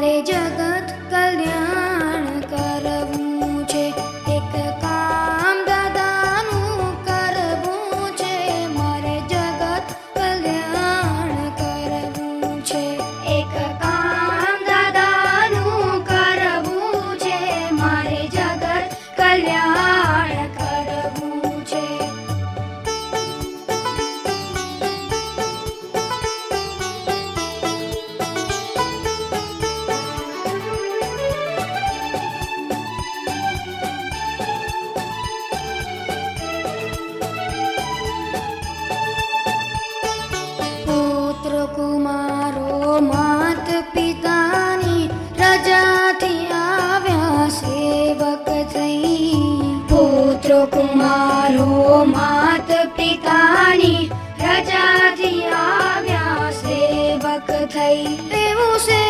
મારે જગત કલ્યાણ કરવું છે, એક કામ દાદાનું કરવું છે, મારે જગત કલ્યાણ કરવું છે, એક કામ દાદાનું કરવું છે, મારે જગત કલ્યાણ કરવું છે. પુત્ર કુમારો માત પિતાની રજાથી આવ્યા સેવક થઈ, પુત્ર કુમારો માત પિતાની રજાથી આવ્યા સેવક થઈ, એવું છે